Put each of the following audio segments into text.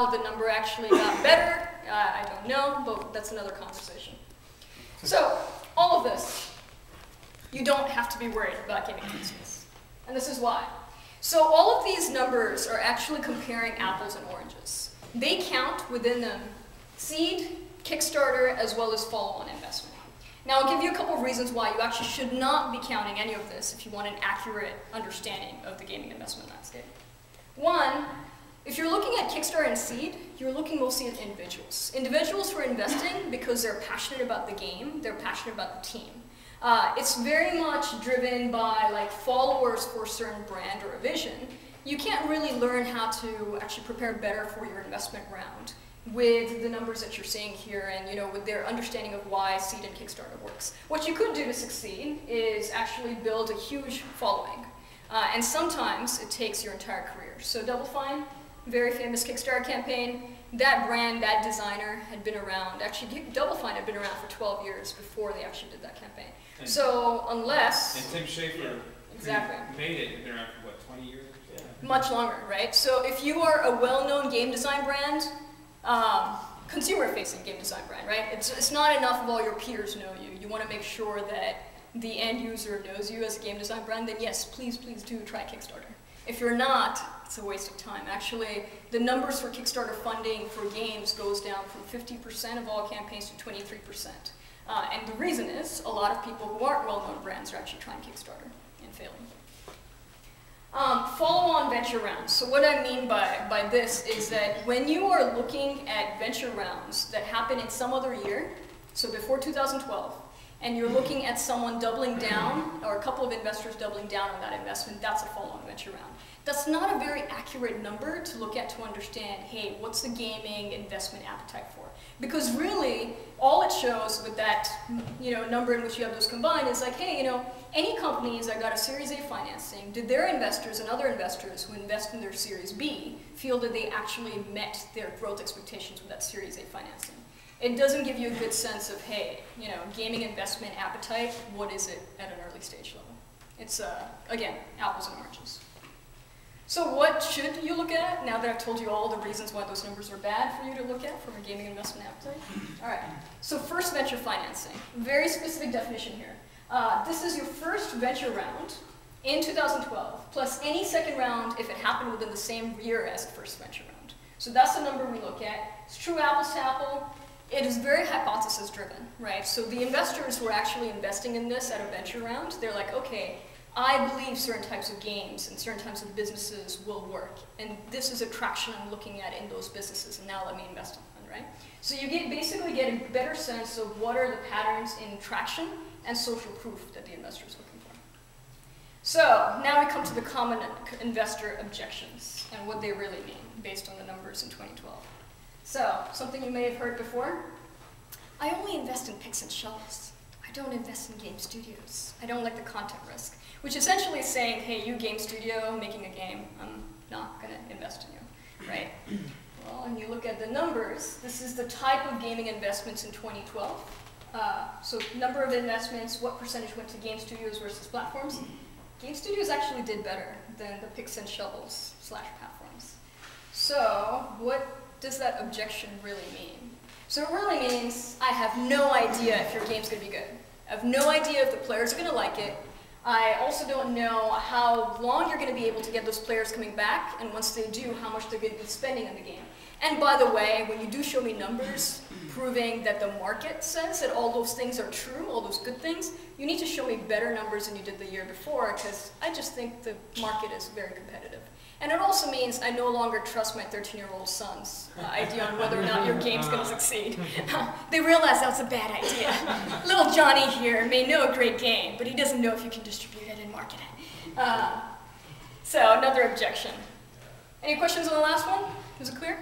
how the number actually got better, I don't know, but that's another conversation. So, all of this, you don't have to be worried about gaming business. And this is why. So all of these numbers are actually comparing apples and oranges. They count within them seed, Kickstarter, as well as follow-on investment. Now I'll give you a couple of reasons why you actually should not be counting any of this if you want an accurate understanding of the gaming investment landscape. One, if you're looking at Kickstarter and seed, you're looking mostly at individuals. Individuals who are investing because they're passionate about the game, they're passionate about the team. It's very much driven by like followers for a certain brand or a vision. You can't really learn how to actually prepare better for your investment round with the numbers that you're seeing here and with their understanding of why seed and Kickstarter works. What you could do to succeed is actually build a huge following. And sometimes it takes your entire career. So Double Fine, very famous Kickstarter campaign. That brand, that designer had been around. Actually, Double Fine had been around for 12 years before they actually did that campaign. And so unless... And Tim Schafer, exactly, made it, had been around for what, 20 years? Yeah. Much longer, right? So if you are a well-known game design brand, consumer-facing game design brand, right? It's not enough of all your peers know you. You want to make sure that the end user knows you as a game design brand, then yes, please do try Kickstarter. If you're not, it's a waste of time. Actually, the numbers for Kickstarter funding for games goes down from 50% of all campaigns to 23%. And the reason is, a lot of people who aren't well-known brands are actually trying Kickstarter and failing. Follow-on venture rounds. So what I mean by this is that when you are looking at venture rounds that happen in some other year, so before 2012, and you're looking at someone doubling down, or a couple of investors doubling down on that investment, that's a follow-on venture round. That's not a very accurate number to look at to understand, hey, what's the gaming investment appetite for? Because really, all it shows with that number in which you have those combined is like, hey, any companies that got a Series A financing, did their investors and other investors who invest in their Series B feel that they actually met their growth expectations with that Series A financing? It doesn't give you a good sense of, hey, gaming investment appetite, what is it at an early stage level? It's, again, apples and oranges. So what should you look at, now that I've told you all the reasons why those numbers are bad for you to look at from a gaming investment appetite? All right, so first venture financing. Very specific definition here. This is your first venture round in 2012, plus any second round if it happened within the same year as the first venture round. So that's the number we look at. It's true apples to apple. It is very hypothesis driven, right? So the investors who are actually investing in this at a venture round, they're like, okay, I believe certain types of games and certain types of businesses will work. And this is a traction I'm looking at in those businesses, and now let me invest in them, right? So you basically get a better sense of what are the patterns in traction and social proof that the investor is looking for. So now we come to the common investor objections and what they really mean based on the numbers in 2012. So, something you may have heard before, I only invest in picks and shovels. I don't invest in game studios. I don't like the content risk. Which essentially is saying, hey, you game studio making a game, I'm not going to invest in you, right? Well, and you look at the numbers, this is the type of gaming investments in 2012. So number of investments, what percentage went to game studios versus platforms? Game studios actually did better than the picks and shovels / platforms. So what does that objection really mean? So it really means I have no idea if your game's going to be good. I have no idea if the players are going to like it. I also don't know how long you're going to be able to get those players coming back, and once they do, how much they're going to be spending on the game. And by the way, when you do show me numbers proving that the market says that all those things are true, all those good things, you need to show me better numbers than you did the year before, because I just think the market is very competitive. And it also means I no longer trust my 13-year-old son's idea on whether or not your game's going to succeed. They realize that's a bad idea. Little Johnny here may know a great game, but he doesn't know if you can distribute it and market it. So another objection. Any questions on the last one? Is it clear?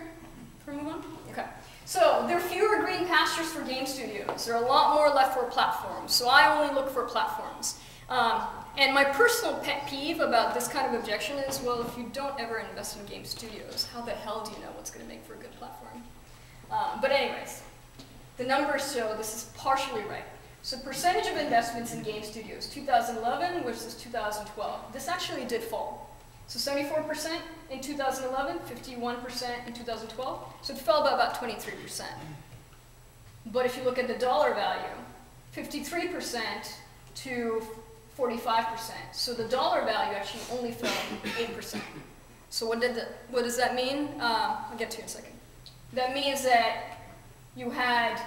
Can we move on? Okay. So there are fewer green pastures for game studios. There are a lot more left for platforms. So I only look for platforms. And my personal pet peeve about this kind of objection is, well, if you don't ever invest in game studios, how the hell do you know what's going to make for a good platform? But anyways, the numbers show this is partially right. So percentage of investments in game studios, 2011 versus 2012, this actually did fall. So 74% in 2011, 51% in 2012. So it fell by about 23%. But if you look at the dollar value, 53% to 45%. So the dollar value actually only fell 8%. So what does that mean? I'll get to it in a second. That means that you had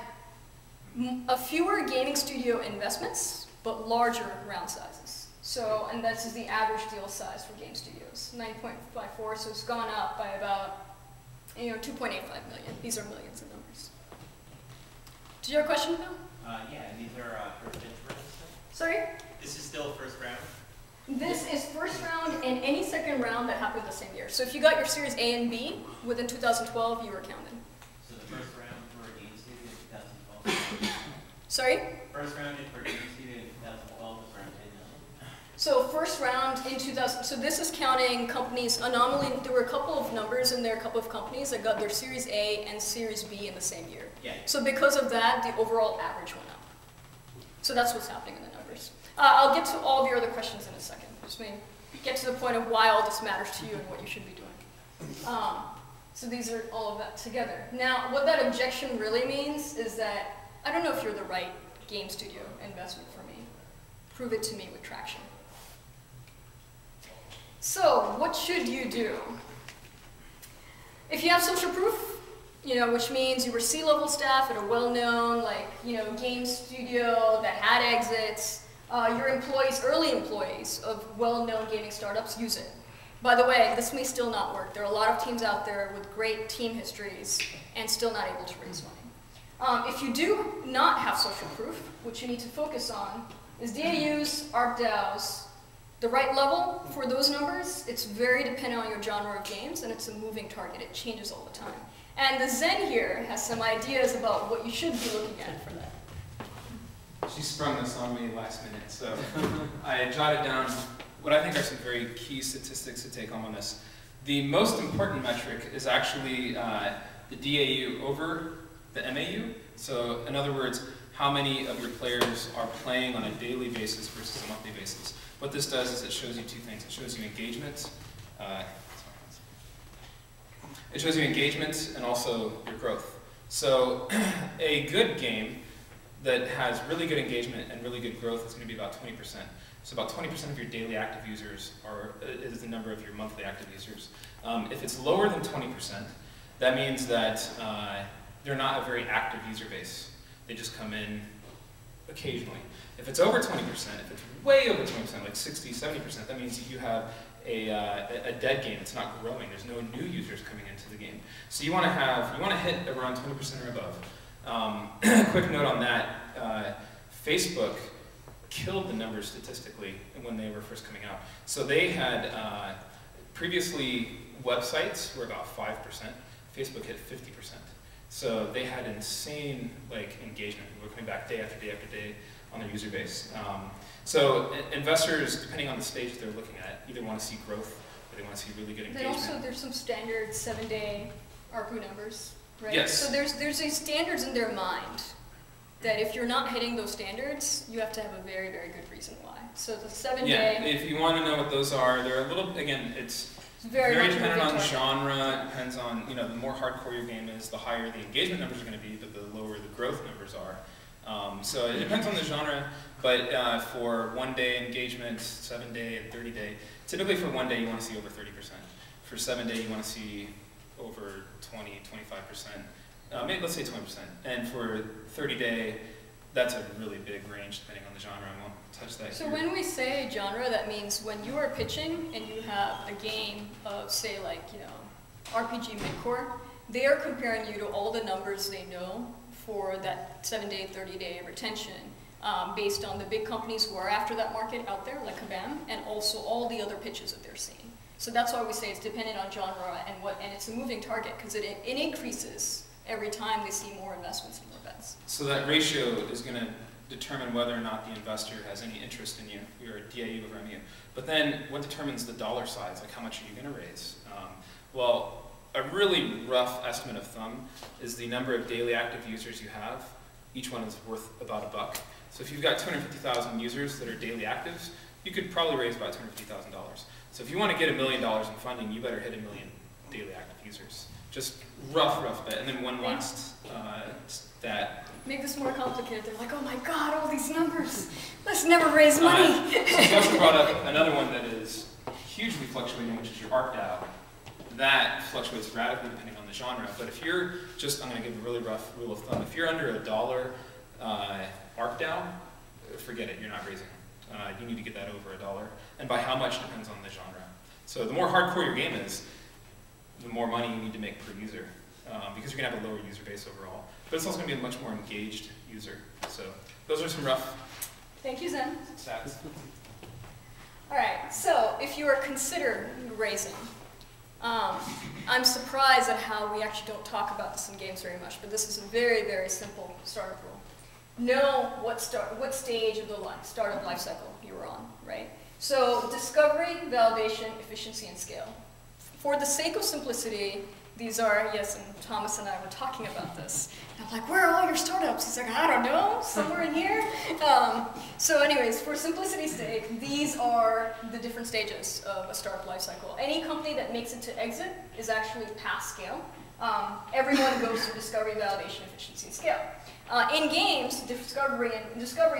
a fewer gaming studio investments, but larger round sizes. So, and this is the average deal size for game studios, 9.54. So it's gone up by about 2.85 million. These are millions of numbers. Did you have a question, Phil? Yeah, these are first pitch rounds. Sorry? This is still first round? This is first round and any second round that happened the same year. So if you got your Series A and B within 2012, you were counted. So the first round for Game Studio in 2012? Sorry? First round for Game Studio in 2012 was around 10 million. So first round in 2000, so this is counting companies, anomaly, there were a couple of numbers in there, a couple of companies that got their Series A and Series B in the same year. Yeah. So because of that, the overall average went up. So that's what's happening in the numbers. I'll get to all of your other questions in a second. Just get to the point of why all this matters to you and what you should be doing. So these are all of that together. Now, what that objection really means is that I don't know if you're the right game studio investment for me. Prove it to me with traction. So, what should you do? If you have social proof, which means you were C-level staff at a well-known, game studio that had exits, your employees, early employees of well-known gaming startups use it. By the way, this may still not work. There are a lot of teams out there with great team histories and still not able to raise money. If you do not have social proof, what you need to focus on is DAUs, ARPDAUs, the right level for those numbers. It's very dependent on your genre of games, and it's a moving target. It changes all the time. And the Zen here has some ideas about what you should be looking at for that. She sprung this on me last minute, so I jotted down what I think are some very key statistics to take home on this. The most important metric is actually the DAU over the MAU. So in other words, how many of your players are playing on a daily basis versus a monthly basis. What this does is it shows you two things. It shows you engagement. It shows you engagement and also your growth. So a good game that has really good engagement and really good growth is going to be about 20%. So about 20% of your daily active users is the number of your monthly active users. If it's lower than 20%, that means that they're not a very active user base. They just come in occasionally. If it's over 20%, if it's way over 20%, like 60, 70%, that means you have a dead game. It's not growing. There's no new users coming into the game. So you want to hit around 20% or above. Quick note on that, Facebook killed the numbers statistically when they were first coming out. So they had, previously websites were about 5%. Facebook hit 50%. So they had insane engagement. People were coming back day after day after day on their user base. So investors, depending on the stage they're looking at, either want to see growth or they want to see really good engagement. Then also there's some standard 7-day ARPU numbers, right? Yes. So there's these standards in their mind that if you're not hitting those standards, you have to have a very, very good reason why. So the 7-day... Yeah, if you want to know what those are, they're a little, again, it's very dependent on genre. It depends on, the more hardcore your game is, the higher the engagement numbers are going to be, but the lower the growth numbers are. So it depends on the genre, but for 1-day engagement, 7-day, and 30-day, typically for 1 day you want to see over 30%. For 7-day you want to see over 20, 25%, maybe let's say 20%. And for 30-day, that's a really big range depending on the genre. I won't touch that So here. when we say genre, that means when you are pitching and you have a game of, say, RPG midcore, they are comparing you to all the numbers they know for that 7-day, 30-day retention based on the big companies who are after that market out there, like Kabam, and also all the other pitches that they're seeing. So that's why we say it's dependent on genre and it's a moving target because it increases every time they see more investments and more bets. So that ratio is going to determine whether or not the investor has any interest in you, your DAU over MU. But then what determines the dollar size, like how much are you going to raise? Well, a really rough estimate of thumb is the number of daily active users you have. Each one is worth about $1. So if you've got 250,000 users that are daily actives, you could probably raise about $250,000. So if you want to get $1 million in funding, you better hit 1 million daily active users. Just rough bet. And then one last stat. Make this more complicated. They're like, oh my God, all these numbers. Let's never raise money. So you also brought up another one that is hugely fluctuating, which is your ARPDAO. That fluctuates radically depending on the genre. But if you're just, I'm going to give a really rough rule of thumb. If you're under $1 ARPDAO, forget it, you're not raising. You need to get that over $1. And by how much depends on the genre. So the more hardcore your game is, the more money you need to make per user. Because you're going to have a lower user base overall. But it's also going to be a much more engaged user. So those are some rough Thank you, Zen. stats. All right, so if you are considering raising, I'm surprised at how we actually don't talk about this in games very much, but this is a very, very simple startup rule. Know what stage of the startup life cycle you're on, right? So discovery, validation, efficiency, and scale. For the sake of simplicity, these are, yes, and Thomas and I were talking about this. And I'm like, where are all your startups? He's like, I don't know, somewhere in here. So anyways, for simplicity's sake, these are the different stages of a startup lifecycle. Any company that makes it to exit is actually past scale. Everyone goes through discovery, validation, efficiency, and scale. In games, discovery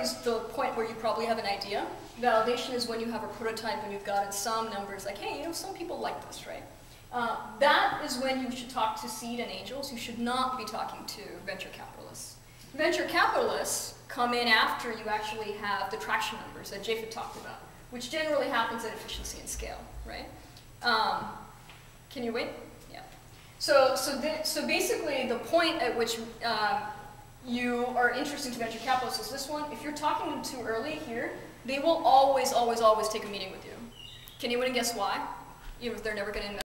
is the point where you probably have an idea. Validation is when you have a prototype and you've gotten some numbers like, hey, some people like this, right? That is when you should talk to seed and angels. You should not be talking to venture capitalists. Venture capitalists come in after you actually have the traction numbers that Japheth talked about, which generally happens at efficiency and scale, right? Can you wait? Yeah. So basically, the point at which you are interesting to venture capitalists is this one. If you're talking to them too early here, they will always take a meeting with you. Can anyone guess why? Even if they're never going to invest.